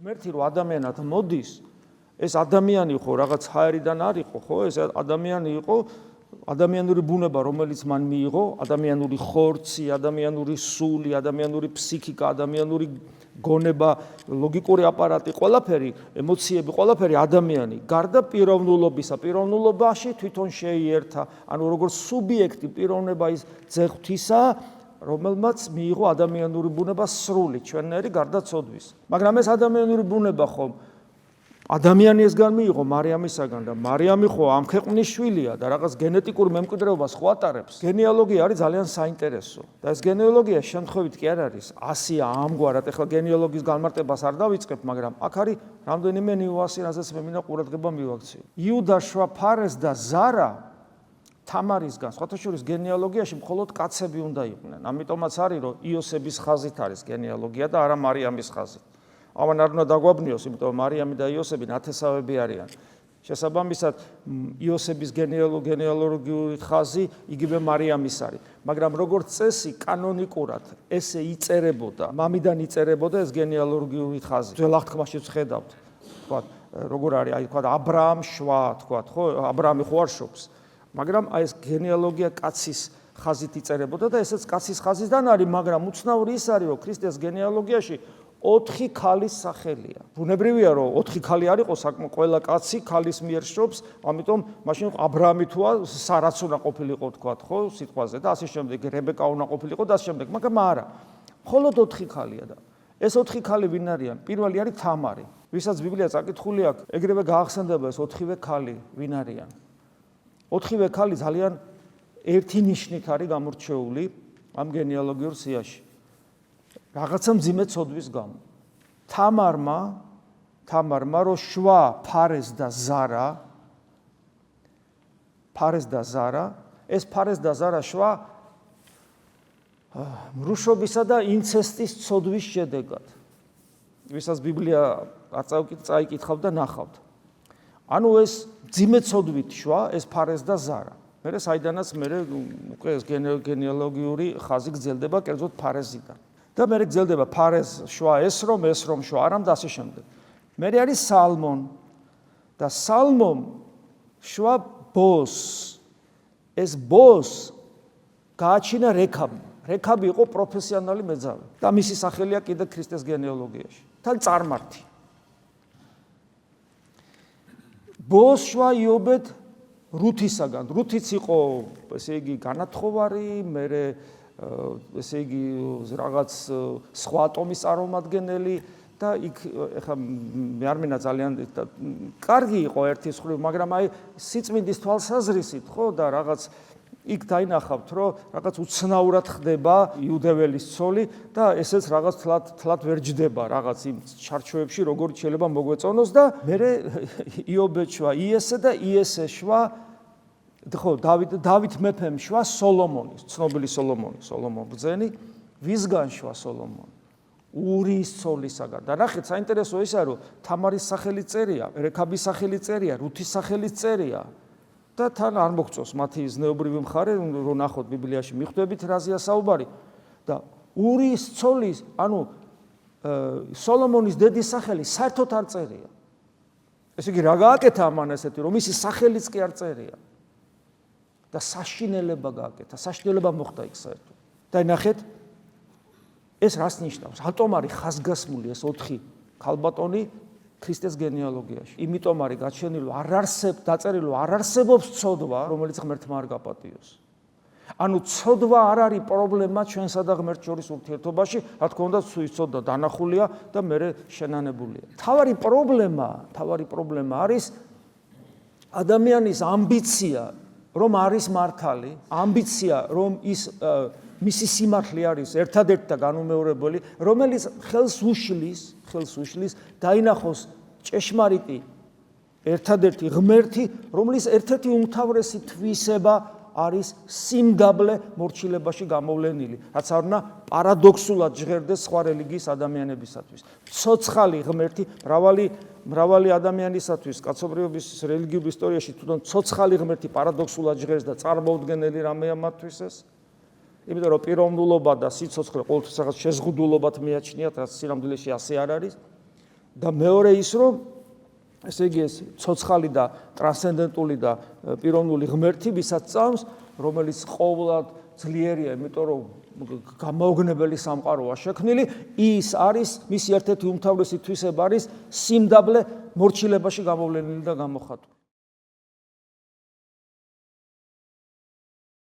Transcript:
ღმერთი რო ადამიანად მოდის, ეს ადამიანი ხო რაღაც ჰაერიდან არ იყო, ხო? ეს ადამიანი იყო ადამიანური ბუნება, რომელიც მან მიიღო, ადამიანური ხორცი, ადამიანური სული, ადამიანური ფსიქიკა, ადამიანური გონება, ლოგიკური აპარატი, ყველაფერი, ემოციები, ყველაფერი ადამიანი. გარდა პიროვნულობისა, პიროვნულობაში თვითონ შეიერთა, ანუ როგორც სუბიექტი პიროვნება ის ძეღვთისა, რომელმაც მიიღო ადამიანური ბუნება სრული, ჩვენნაირი გარდა ცოდვის. მაგრამ ეს ადამიანური ბუნება ხომ ადამიანი ესგან მიიღო მარიამისაგან და მარიამი ხო ამ ქვეყნის შვილია და რაღაც გენეტიკურ მემკვიდრეობას ხო ატარებს. გენეალოგია არის ძალიან საინტერესო. და ეს გენეალოგია შემთხვევით კი არ არის 100-ია ამგვარად. ეხლა გენეალოგიის განმარტებას არ დავიწყებ, მაგრამ აქ არის რამდენიმე ნიუანსი, რასაც მე მინდა ყურადღება მივაქციო. იუდა, შვა, ფარეს და ზარა თამარისგან, სხვათა შორის გენეალოგიაში მხოლოდ კაცები უნდა იყვნენ. ამიტომაც არის, რომ იოსების ხაზით არის გენეალოგია და არა მარიამის ხაზით. ამან არ უნდა დაგვაბნიოს, იმიტომ რომ მარიამი და იოსები ნათესავები არიან. შესაბამისად, იოსების გენეალოგიური ხაზი იგივე მარიამის არის. მაგრამ როგორც წესი, კანონიკურად ესე იწერებოდა, მამიდან იწერებოდა ეს გენეალოგიური ხაზი. ძველ აღთქმაში ვხედავთ, თქვათ, როგორ არის, აი თქვათ, აბრაამ შვა, თქვათ, ხო, აბრაამი ხო არ შობს. მაგრამ აი ეს გენეალოგია კაცის ხაზით იწერებოდა და ესეც კაცის ხაზიდან არის, მაგრამ უცნაური ის არის, რომ ქრისტეს გენეალოგიაში 4 ქალის სახელია. ბუნებრივია, რომ 4 ქალი არ იყოს, ყველა კაცი ქალის მიერ შობს, ამიტომ მაშინ აბრაამი თუა სარაც უნდა ყოფილიყო, თქვათ, ხო, სიტყვაზე და ასე შემდეგ, რებეკა უნდა ყოფილიყო და ასე შემდეგ, მაგრამ არა. მხოლოდ 4 ქალია და ეს 4 ქალი ვინ არიან? პირველი არის თამარი, ვისაც ბიბლია წაკითხული აქვს, ეგრევე გაახსენდება ეს 4-ვე ქალი ვინ არიან. 4-ვე ქალი ძალიან ერთი ნიშნით არის გამორჩეული ამ გენეალოგიურ სიაში. რაღაცა მძიმე ცოდვის გამო. თამარმა რო შვა, ფარეს და ზარა, ეს ფარეს და ზარა შვა მრუშობისა და ინცესტის ცოდვის შედეგად. ვისაც ბიბლია არ წაიკითხავთ და ნახავთ. ანუ ეს მძიმე ცოდვით შვა, ეს ფარეს და ზარა. მერე საიდანაც უკვე ეს გენეალოგიური ხაზი გრძელდება კერძოდ ფარესიდან. და მე გრძელდება ფარეს შვა ესრომ შვა არამ და ასე შემდეგ. მე არის სალმონ და სალმომ შვა ბოს. ეს ბოს გააჩინა რეკაბი. რეკაბი იყო პროფესიონალი მეძავი და მისი სახელია კიდე ქრისტეს გენეალოგიაში. თან წარმართი. ბოს შვა იობედ რუთისაგან. რუთიც იყო, ესე იგი, განათხოვარი, მერე ესე იგი რაღაც სხვა ატომის წარმომადგენელი და იქ ეხლა მე არ მინდა ძალიან კარგი იყო ერთის მხრივ, მაგრამ აი სიწმინდის თვალსაზრისით ხო და რაღაც იქ დაინახავთ, რომ რაღაც უცნაურად ხდება იუდეველის ცოლი და ესეც რაღაც თლად ვერ ჯდება რაღაც იმ ჩარჩოებში, როგორ შეიძლება მოგვეწონოს და მე იობე შვა იესე და იესე შვა ხო დავით მეფემ შვა სოლომონის, ცნობილი სოლომონ ბრძენი, ვისგან შვა სოლომონი? ურიის ცოლისაგან. და ნახეთ, საინტერესო ისაა, რომ თამარის სახელი წერია, რეკაბის სახელი წერია, რუთის სახელი წერია და თან არ მოგწოს მათი ზნეობრივი მხარე, რომ ნახოთ ბიბლიაში მიხვდებით რაზეა საუბარი და ურიის ცოლის, ანუ სოლომონის დედის სახელი საერთოდ არ წერია. ესე იგი, რა გააკეთა ამან ესეთი, რომ მისი სახელიც კი არ წერია. და საშინელება გააკეთა, საშინელება მოხდა იქ საერთოდ. და ნახეთ, ეს რას ნიშნავს? რატომ არის ხაზგასმული ეს 4 ქალბატონი ქრისტეს გენეალოგიაში? იმიტომ არის გაჩენილი, დაწერილი, არ არსებობს ცოდვა, რომელიც ღმერთმა არ გაპატიოს. ანუ ცოდვა არ არის პრობლემა ჩვენსა და ღმერთს შორის ურთიერთობაში, რა თქმა უნდა, ის ცოდვა დანახულია და მერე შენანებულია. თავარი პრობლემა არის ადამიანის ამბიცია, რომ არის მართალი, ამბიცია, რომ ის მისი სიმართლე არის ერთადერთი და განუმეორებელი, რომელიც ხელს უშლის დაინახოს ჭეშმარიტი ერთადერთი ღმერთი, რომლის ერთ-ერთი უმთავრესი თვისება არის სიმგაბლე მორჩილებაში გამოვლენილი, რაც არ უნდა პარადოქსულად ჟღერდეს სხვა რელიგიის ადამიანებისათვის. ცოცხალი ღმერთი მრავალი ადამიანისათვის კაცობრიობის რელიგიურ ისტორიაში თუნდაც ცოცხალი ღმერთი პარადოქსულად ჟღერს და წარმოუდგენელი რამეა მათთვის ეს. იმიტომ რომ პიროვნულობა და სიცოცხლე ყოველთვის რაღაც შეზღუდულობად მიაჩნიათ, რაც სინამდვილეში ასე არ არის. და მეორე ის რომ ესე იგი ეს ცოცხალი და ტრანსცენდენტული და პიროვნული ღმერთი ვისაც წამს, რომელიც ყოვლად ძლიერია, იმიტომ რომ გამოუგნებელი სამყაროა შექმნილი, ის არის მისი ერთ-ერთი უმთავრესი თვისება არის სიმდაბლე მორჩილებაში გამოვლენილი და გამოხატული.